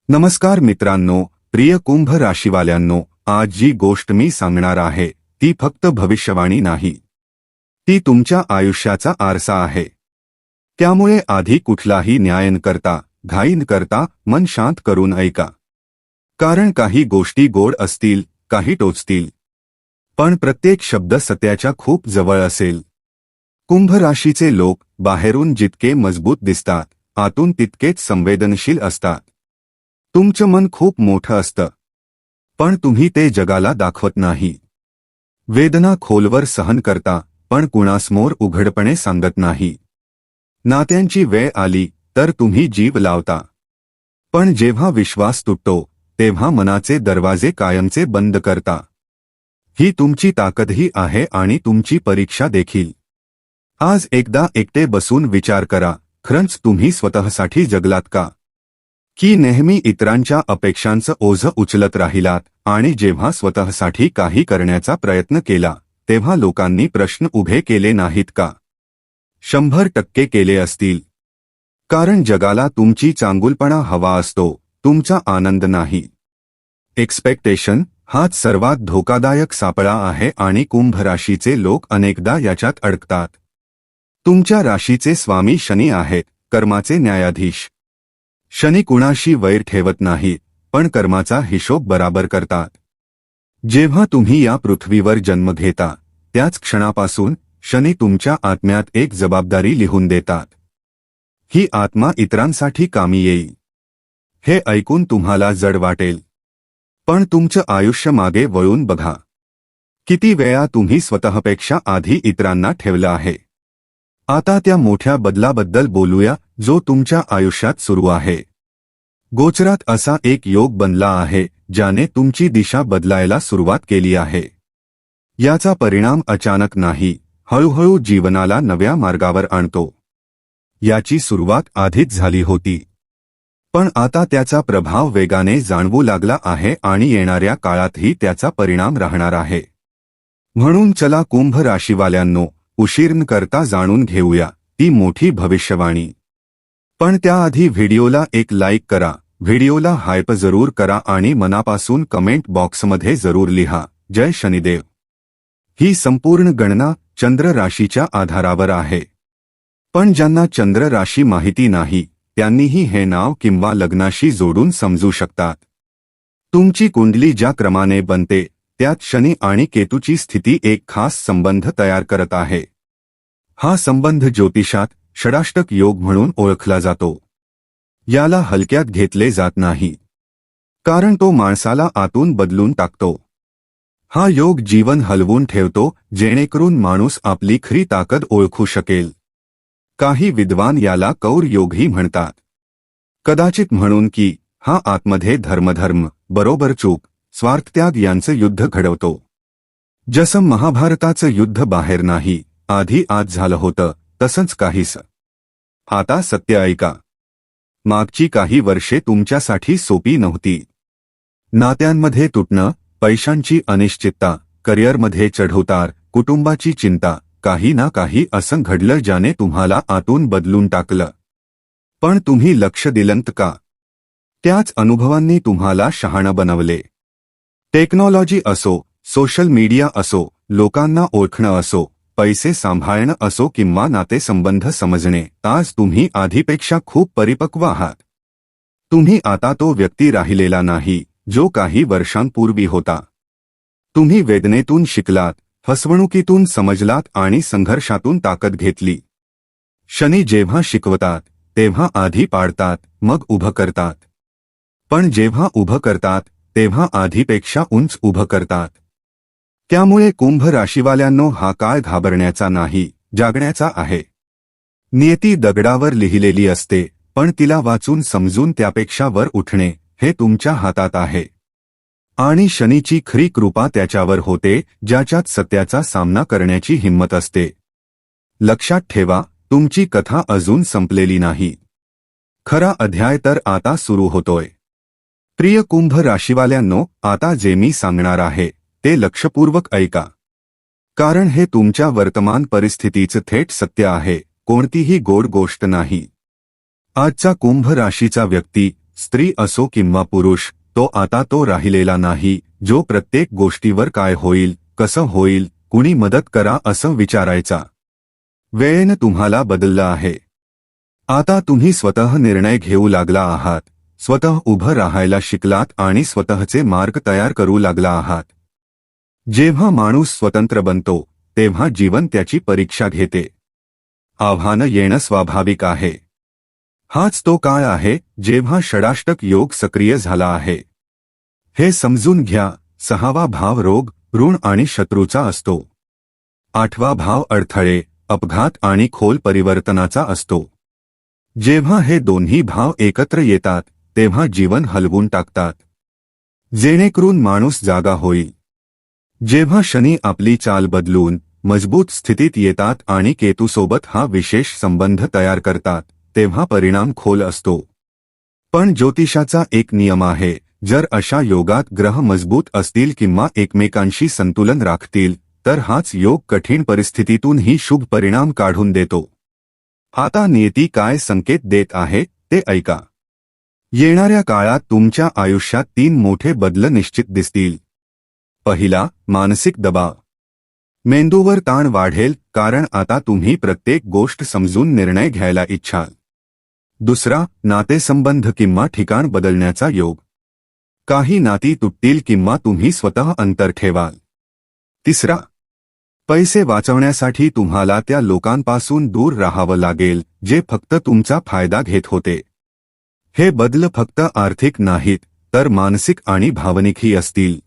नमस्कार मित्रांनो, प्रिय कुंभ राशीवाल्यांनो, आज जी गोष्ट मी सांगणार आहे ती फक्त भविष्यवाणी नाही, ती तुमच्या आयुष्याचा आरसा आहे. त्यामुळे आधी कुठलाही न्याय न करता, घाई न करता मन शांत करून ऐका. कारण काही गोष्टी गोड असतील, काही टोचतील, पण प्रत्येक शब्द सत्याच्या खूप जवळ असेल. कुंभ राशीचे लोक बाहेरून जितके मजबूत दिसतात, आतून तितकेच संवेदनशील असतात. तुमचं मन खूप मोठं असतं, पण तुम्ही ते जगाला दाखवत नाही. वेदना खोलवर सहन करता, पण कुणासमोर उघडपणे सांगत नाही. नात्यांची वेळ आली तर तुम्ही जीव लावता, पण जेव्हा विश्वास तुटतो तेव्हा मनाचे दरवाजे कायमचे बंद करता. ही तुमची ताकदही आहे आणि तुमची परीक्षा देखील. आज एकदा एकटे बसून विचार करा, खरंच तुम्ही स्वतःसाठी जगलात का? की नेहमी इतरांच्या अपेक्षांचं ओझं उचलत राहिलात आणि जेव्हा स्वतःसाठी काही करण्याचा प्रयत्न केला तेव्हा लोकांनी प्रश्न उभे केले नाहीत का? 100% केले असतील. कारण जगाला तुमची चांगुलपणा हवा असतो, तुमचा आनंद नाही. एक्सपेक्टेशन हाच सर्वात धोकादायक सापळा आहे आणि कुंभ राशीचे लोक अनेकदा याच्यात अडकतात. तुमच्या राशीचे स्वामी शनी आहेत, कर्माचे न्यायाधीश. शनी कुणाशी वैर ठेवत नाहीत, पण कर्माचा हिशोब बराबर करतात. जेव्हा तुम्ही या पृथ्वीवर जन्म घेता त्याच क्षणापासून शनी तुमच्या आत्म्यात एक जबाबदारी लिहून देतात. ही आत्मा इतरांसाठी कामी येईल. हे ऐकून तुम्हाला जड वाटेल, पण तुमचं आयुष्य मागे वळून बघा. किती वेळा तुम्ही स्वतःपेक्षा आधी इतरांना ठेवलं आहे. आता त्या मोठ्या बदलाबद्दल बोलूया जो तुमच्या आयुष्यात सुरू आहे. गोचरात असा एक योग बनला आहे ज्याने तुमची दिशा बदलायला सुरुवात केली आहे. याचा परिणाम अचानक नाही, हळूहळू जीवनाला नव्या मार्गावर आणतो. याची सुरुवात आधीच झाली होती, पण आता त्याचा प्रभाव वेगाने जाणवू लागला आहे आणि येणाऱ्या काळातही त्याचा परिणाम राहणार आहे. म्हणून चला कुंभ राशीवाल्यांनो, उशीर न करता जाणून घेऊया ती मोठी भविष्यवाणी. पण त्याआधी व्हिडिओला एक लाईक करा, व्हिडिओला हायप जरूर करा आणि मनापासून कमेंट बॉक्समध्ये जरूर लिहा, जय शनिदेव. ही संपूर्ण गणना चंद्र राशीच्या आधारावर आहे. पण ज्यांना चंद्र राशी माहिती नाही त्यांनीही हे नाव किंवा लग्नाशी जोडून समजू शकतात. तुमची कुंडली ज्या क्रमाने बनते त्यात शनी आणि केतूची स्थिती एक खास संबंध तयार करत आहे. हा संबंध ज्योतिषात षडाष्टक योग म्हणून ओळखला जातो. याला हलक्यात घेतले जात नाही, कारण तो माणसाला आतून बदलून टाकतो. हा योग जीवन हलवून ठेवतो जेणेकरून माणूस आपली खरी ताकद ओळखू शकेल. काही विद्वान याला कौर योगही म्हणतात. कदाचित म्हणून की हा आतमध्ये धर्मधर्म, बरोबर चूक, स्वार्थत्याग यांचं युद्ध घडवतो. जसं महाभारताचं युद्ध बाहेर नाही, आधी आत झालं होतं, तसंच काहीसं. आता सत्य ऐका. मागची काही वर्षे तुमच्यासाठी सोपी नव्हती. नात्यांमध्ये तुटणं, पैशांची अनिश्चितता, करिअरमध्ये चढउतार, कुटुंबाची चिंता, काही ना काही असं घडलं ज्याने तुम्हाला आतून बदलून टाकलं. पण तुम्ही लक्ष दिलंत का? त्याच अनुभवांनी तुम्हाला शहाणं बनवले. टेक्नॉलॉजी असो, सोशल मीडिया असो, लोकांना ओळखणं असो, पैसे सांभाळणं असो किंवा नातेसंबंध समजणे, आज तुम्ही आधीपेक्षा खूप परिपक्व आहात. तुम्ही आता तो व्यक्ती राहिलेला नाही जो काही वर्षांपूर्वी होता. तुम्ही वेदनेतून शिकलात, फसवणुकीतून समजलात आणि संघर्षातून ताकद घेतली. शनी जेव्हा शिकवतात तेव्हा आधी पाडतात, मग उभं करतात. पण जेव्हा उभं करतात तेव्हा आधीपेक्षा उंच उभं करतात. त्यामुळे कुंभ राशीवाल्यांनो, हा काळ घाबरण्याचा नाही, जागण्याचा आहे. नियती दगडावर लिहिलेली असते, पण तिला वाचून समजून त्यापेक्षा वर उठणे हे तुमच्या हातात आहे. आणि शनीची खरी कृपा त्याच्यावर होते ज्याच्यात सत्याचा सामना करण्याची हिंमत असते. लक्षात ठेवा, तुमची कथा अजून संपलेली नाही. खरा अध्याय तर आता सुरू होतोय. प्रिय कुंभ राशीवाल्यांनो, आता जे मी सांगणार आहे ते लक्षपूर्वक ऐका. कारण हे तुमच्या वर्तमान परिस्थितीचं थेट सत्य आहे, कोणतीही गोड गोष्ट नाही. आजचा कुंभ राशीचा व्यक्ती स्त्री असो किंवा पुरुष, तो आता तो राहिलेला नाही जो प्रत्येक गोष्टीवर काय होईल, कसं होईल, कुणी मदत करा असं विचारायचा. वेळेनं तुम्हाला बदललं आहे. आता तुम्ही स्वतः निर्णय घेऊ लागला आहात, स्वतः उभं राहायला शिकलात आणि स्वतःचे मार्ग तयार करू लागला आहात. जेव्हा माणूस स्वतंत्र बनतो तेव्हा जीवन त्याची परीक्षा घेते. आव्हानं येणं स्वाभाविक आहे. हाच तो काळ आहे जेव्हा षडाष्टक योग सक्रिय झाला आहे. हे समजून घ्या. 6वा भाव रोग, ऋण आणि शत्रूचा असतो. 8वा भाव अडथळे, अपघात आणि खोल परिवर्तनाचा असतो. जेव्हा हे दोन्ही भाव एकत्र येतात तेव्हा जीवन हलवून टाकतात, जेणेकरून माणूस जागा होईल. जेव्हा शनी आपली चाल बदलून मजबूत स्थितीत येतात आणि केतूसोबत हा विशेष संबंध तयार करतात तेव्हा परिणाम खोल असतो. पण ज्योतिषाचा एक नियम आहे, जर अशा योगात ग्रह मजबूत असतील किंवा एकमेकांशी संतुलन राखतील तर हाच योग कठीण परिस्थितीतूनही शुभ परिणाम काढून देतो. आता नियती काय संकेत देत आहे ते ऐका. येणाऱ्या काळात तुमच्या आयुष्यात 3 मोठे बदल निश्चित दिसतील. पहिला, मानसिक दबाव. मेंदूवर ताण वाढेल कारण आता तुम्ही प्रत्येक गोष्ट समजून निर्णय घ्यायला इच्छाल. दुसरा, नातेसंबंध किंवा ठिकाण बदलण्याचा योग. काही नाती तुटतील किंवा तुम्ही स्वतः अंतर ठेवाल. तिसरा, पैसे वाचवण्यासाठी तुम्हाला त्या लोकांपासून दूर राहावं लागेल जे फक्त तुमचा फायदा घेत होते. हे बदल फक्त आर्थिक नाहीत तर मानसिक आणि भावनिकही असतील.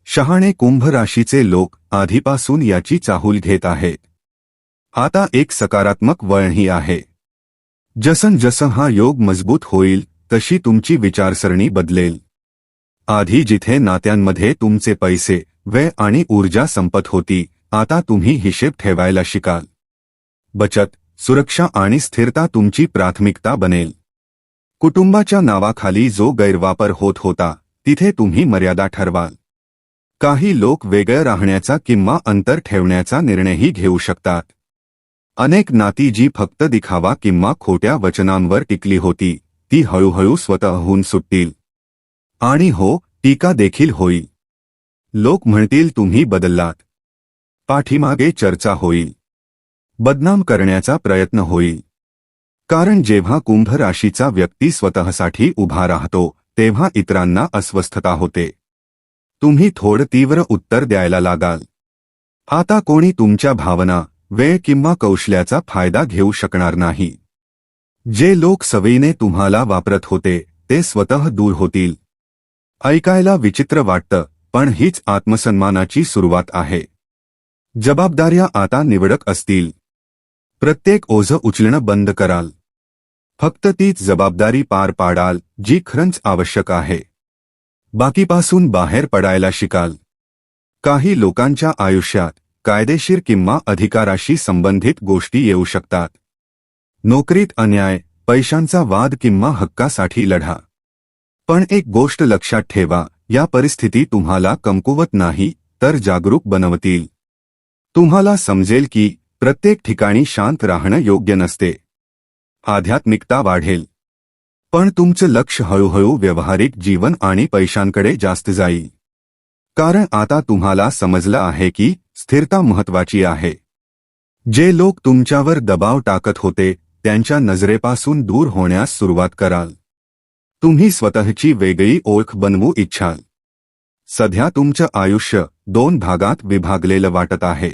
शहाणे कुंभ राशीचे लोक आधीपासून याची चाहूल घेत आहेत. आता एक सकारात्मक वळणही आहे. जसं जसं हा योग मजबूत होईल तशी तुमची विचारसरणी बदलेल. आधी जिथे नात्यांमध्ये तुमचे पैसे, वेळ आणि ऊर्जा संपत होती, आता तुम्ही हिशेब ठेवायला शिकाल. बचत, सुरक्षा आणि स्थिरता तुमची प्राथमिकता बनेल. कुटुंबाच्या नावाखाली जो गैरवापर होत होता तिथे तुम्ही मर्यादा ठरवाल. काही लोक वेगळं राहण्याचा किंवा अंतर ठेवण्याचा निर्णयही घेऊ शकतात. अनेक नाती जी फक्त दिखावा किंवा खोट्या वचनांवर टिकली होती ती हळूहळू स्वतःहून सुटतील. आणि हो, टीका देखील होईल. लोक म्हणतील तुम्ही बदललात. पाठीमागे चर्चा होईल. बदनाम करण्याचा प्रयत्न होईल. कारण जेव्हा कुंभ राशीचा व्यक्ती स्वतःसाठी उभा राहतो तेव्हा इतरांना अस्वस्थता होते. तुम्ही थोडं तीव्र उत्तर द्यायला लागाल. आता कोणी तुमच्या भावना, वेळ किंवा कौशल्याचा फायदा घेऊ शकणार नाही. जे लोक सवयीने तुम्हाला वापरत होते ते स्वतः दूर होतील. ऐकायला विचित्र वाटतं, पण हीच आत्मसन्मानाची सुरुवात आहे. जबाबदाऱ्या आता निवडक असतील. प्रत्येक ओझं उचलणं बंद कराल. फक्त तीच जबाबदारी पार पाडाल जी खरंच आवश्यक आहे. बाकीपासून बाहेर पडायला शिकाल. काही लोकांच्या आयुष्यात कायदेशीर किंवा अधिकाराशी संबंधित गोष्टी येऊ शकतात. नोकरीत अन्याय, पैशांचा वाद किंवा हक्कासाठी लढा. पण एक गोष्ट लक्षात ठेवा, या परिस्थिती तुम्हाला कमकुवत नाही तर जागरूक बनवतील. तुम्हाला समजेल की प्रत्येक ठिकाणी शांत राहणं योग्य नसते. आध्यात्मिकता वाढेल. पण तुमचं लक्ष हळूहळू व्यावहारिक जीवन आणि पैशांकडे जास्त जाईल. कारण आता तुम्हाला समजलं आहे की स्थिरता महत्त्वाची आहे. जे लोक तुमच्यावर दबाव टाकत होते त्यांच्या नजरेपासून दूर होण्यास सुरुवात कराल. तुम्ही स्वतःची वेगळी ओळख बनवू इच्छाल. सध्या तुमचं आयुष्य 2 भागात विभागलेलं वाटत आहे.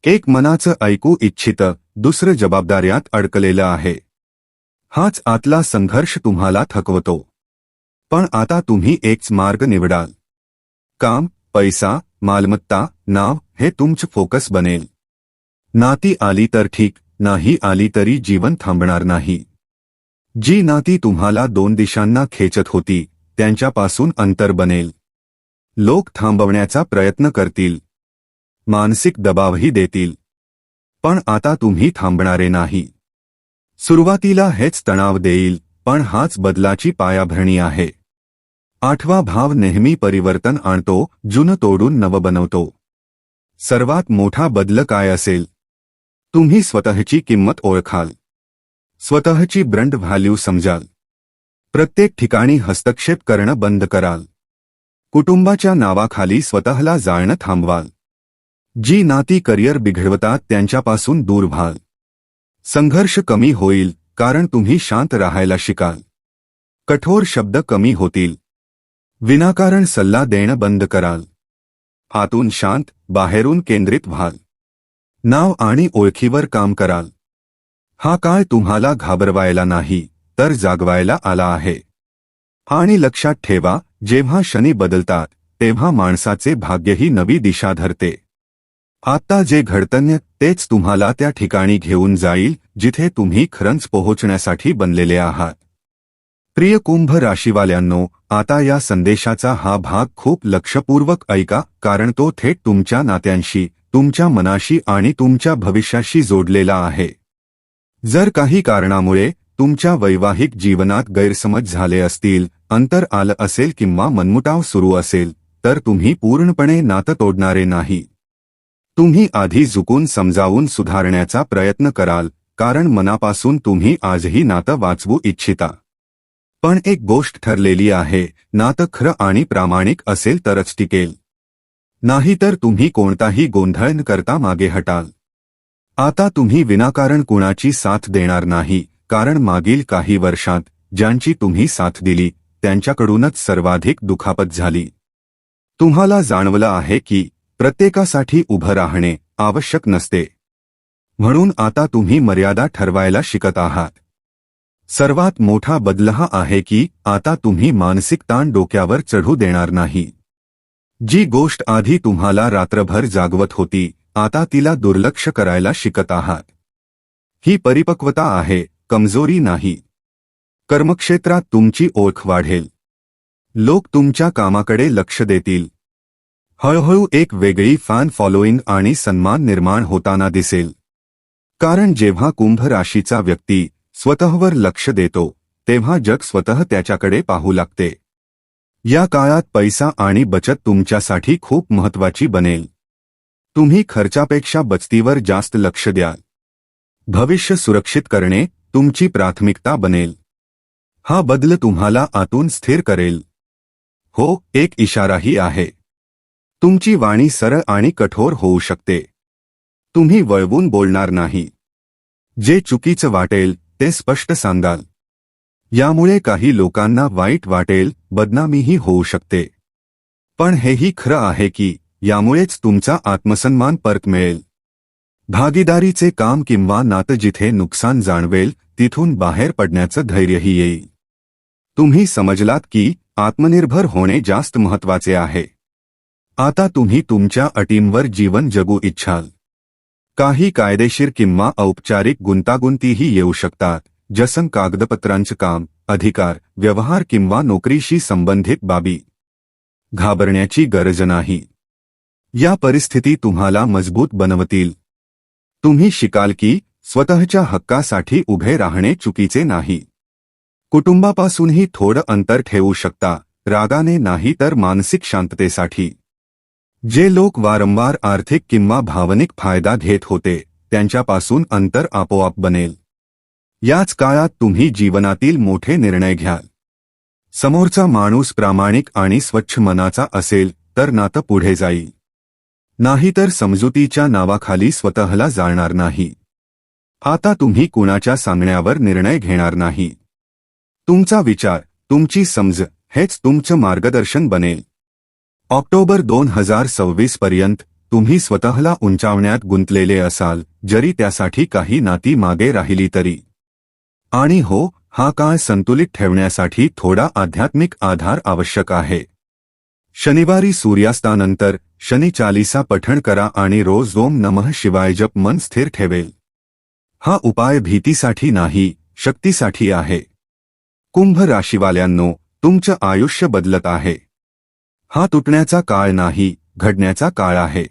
एक मनाचं ऐकू इच्छितं, दुसरं जबाबदाऱ्यात अडकलेलं आहे. हाच आतला संघर्ष तुम्हाला थकवतो. पण आता तुम्ही एकच मार्ग निवडाल. काम, पैसा, मालमत्ता, नाव हे तुमचं फोकस बनेल. नाती आली तर ठीक, नाही आली तरी जीवन थांबणार नाही. जी नाती तुम्हाला 2 दिशांना खेचत होती त्यांच्यापासून अंतर बनेल. लोक थांबवण्याचा प्रयत्न करतील. मानसिक दबावही देतील. पण आता तुम्ही थांबणारे नाही. सुरुवातीला हेच तणाव देईल, पण हाच बदलाची पायाभरणी आहे. 8वा भाव नेहमी परिवर्तन आणतो, जुनं तोडून नवं बनवतो. सर्वात मोठा बदल काय असेल? तुम्ही स्वतःची किंमत ओळखाल. स्वतःची ब्रँड व्हॅल्यू समजाल. प्रत्येक ठिकाणी हस्तक्षेप करणं बंद कराल. कुटुंबाच्या नावाखाली स्वतःला जाळणं थांबवाल. जी नाती करिअर बिघडवतात त्यांच्यापासून दूर व्हाल. संघर्ष कमी होईल कारण तुम्ही शांत राहायला शिकाल. कठोर शब्द कमी होतील. विनाकारण सल्ला देणं बंद कराल. आतून शांत, बाहेरून केंद्रित व्हाल. नाव आणि ओळखीवर काम कराल. हा काळ तुम्हाला घाबरवायला नाही तर जागवायला आला आहे. आणि लक्षात ठेवा, जेव्हा शनी बदलतात तेव्हा माणसाचे भाग्यही नवी दिशा धरते. आता जे घडतंय तेच तुम्हाला त्या ठिकाणी घेऊन जाईल जिथे तुम्ही खरंच पोहोचण्यासाठी बनलेले आहात. प्रिय कुंभ राशीवाल्यांनो, आता या संदेशाचा हा भाग खूप लक्षपूर्वक ऐका, कारण तो थेट तुमच्या नात्यांशी, तुमच्या मनाशी आणि तुमच्या भविष्याशी जोडलेला आहे. जर काही कारणामुळे तुमच्या वैवाहिक जीवनात गैरसमज झाले असतील, अंतर आलं असेल किंवा मनमुटाव सुरू असेल, तर तुम्ही पूर्णपणे नातं तोडणारे नाही. तुम्ही आधी झुकून समजावून सुधारण्याचा प्रयत्न कराल, कारण मनापासून तुम्ही आजही नातं वाचवू इच्छिता. पण एक गोष्ट ठरलेली आहे, नातं खरं आणि प्रामाणिक असेल तरच टिकेल. नाहीतर तुम्ही कोणताही गोंधळ न करता मागे हटाल. आता तुम्ही विनाकारण कुणाची साथ देणार नाही, कारण मागील काही वर्षात ज्यांची तुम्ही साथ दिली त्यांच्याकडूनच सर्वाधिक दुखापत झाली. तुम्हाला जाणवलं आहे की प्रत्येकासाठी उभं राहणे आवश्यक नसते. म्हणून आता तुम्ही मर्यादा ठरवायला शिकत आहात. सर्वात मोठा बदल हा आहे की आता तुम्ही मानसिक ताण डोक्यावर चढू देणार नाही. जी गोष्ट आधी तुम्हाला रात्रभर जागवत होती, आता तिला दुर्लक्ष करायला शिकत आहात. ही परिपक्वता आहे, कमजोरी नाही. कर्मक्षेत्रात तुमची ओळख वाढेल. लोक तुमच्या कामाकडे लक्ष देतील. हळूहळू एक वेगळी फॅन फॉलोईंग आणि सन्मान निर्माण होताना दिसेल. कारण जेव्हा कुंभ राशीचा व्यक्ती स्वतःवर लक्ष देतो तेव्हा जग स्वतः त्याच्याकडे पाहू लागते. या काळात पैसा आणि बचत तुमच्यासाठी खूप महत्त्वाची बनेल. तुम्ही खर्चापेक्षा बचतीवर जास्त लक्ष द्याल. भविष्य सुरक्षित करणे तुमची प्राथमिकता बनेल. हा बदल तुम्हाला आतून स्थिर करेल. हो, एक इशाराही आहे. तुमची वाणी सरळ आणि कठोर होऊ शकते. तुम्ही वळवून बोलणार नाही. जे चुकीचं वाटेल ते स्पष्ट सांगाल. यामुळे काही लोकांना वाईट वाटेल, बदनामीही होऊ शकते. पण हेही खरं आहे की यामुळेच तुमचा आत्मसन्मान परत मिळेल. भागीदारीचे काम किंवा नातं जिथे नुकसान जाणवेल तिथून बाहेर पडण्याचं धैर्यही येईल. तुम्ही समजलात की आत्मनिर्भर होणे जास्त महत्त्वाचे आहे. आता तुम्ही तुमच्या अटींवर जीवन जगू इच्छाल. काही कायदेशीर किंवा औपचारिक गुंतागुंतीही येऊ शकतात, जसं कागदपत्रांचं काम, अधिकार, व्यवहार किंवा नोकरीशी संबंधित बाबी. घाबरण्याची गरज नाही. या परिस्थिती तुम्हाला मजबूत बनवतील. तुम्ही शिकाल की स्वतःच्या हक्कासाठी उभे राहणे चुकीचे नाही. कुटुंबापासूनही थोडं अंतर ठेवू शकता, रागाने नाही तर मानसिक शांततेसाठी. जे लोक वारंवार आर्थिक किंवा भावनिक फायदा घेत होते त्यांच्यापासून अंतर आपोआप बनेल. याच काळात तुम्ही जीवनातील मोठे निर्णय घ्याल. समोरचा माणूस प्रामाणिक आणि स्वच्छ मनाचा असेल तर नातं पुढे जाईल. नाहीतर समजुतीच्या नावाखाली स्वतःला जाळणार नाही. आता तुम्ही कुणाच्या सांगण्यावर निर्णय घेणार नाही. तुमचा विचार, तुमची समज हेच तुमचं मार्गदर्शन बनेल. ऑक्टोबर 2026 पर्यंत तुम्ही स्वतःला उंचावण्यात गुंतलेले असाल, जरी त्यासाठी काही नाती मागे राहिली तरी. आणि हो, हा काळ संतुलित ठेवण्यासाठी थोडा आध्यात्मिक आधार आवश्यक आहे. शनिवारी सूर्यास्तानंतर शनी चालीसा पठण करा आणि रोज ओम नमः शिवाय जप मन स्थिर ठेवेल. हा उपाय भीतीसाठी नाही, शक्तीसाठी आहे. कुंभ राशीवाल्यांनो, तुमचं आयुष्य बदलत आहे. हा तुटण्याचा काळ नाही, घडण्याचा काळ आहे.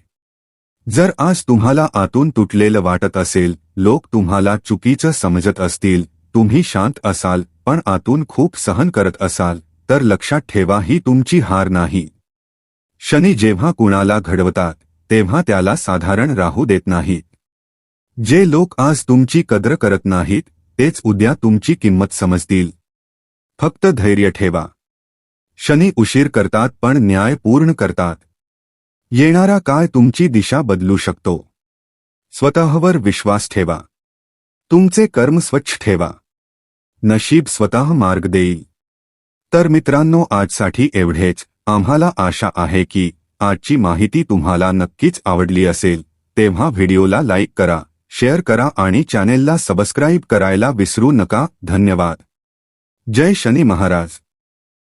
जर आज तुम्हाला आतून तुटलेलं वाटत असेल, लोक तुम्हाला चुकीचं समजत असतील, तुम्ही शांत असाल पण आतून खूप सहन करत असाल, तर लक्षात ठेवा ही तुमची हार नाही. शनी जेव्हा कुणाला घडवतात तेव्हा त्याला साधारण राहू देत नाहीत. जे लोक आज तुमची कदर करत नाहीत तेच उद्या तुमची किंमत समजतील. फक्त धैर्य ठेवा. शनी उशीर करतात पण न्याय पूर्ण करतात. येणारा काळ तुमची दिशा बदलू शकतो. स्वतःवर विश्वास ठेवा. तुमचे कर्म स्वच्छ ठेवा. नशीब स्वतः मार्ग देईल. तर मित्रांनो, आजसाठी एवढेच. आम्हाला आशा आहे की आजची माहिती तुम्हाला नक्कीच आवडली असेल. तेव्हा व्हिडिओला लाईक करा, शेअर करा आणि चॅनेलला सबस्क्राईब करायला विसरू नका. धन्यवाद. जय शनी महाराज.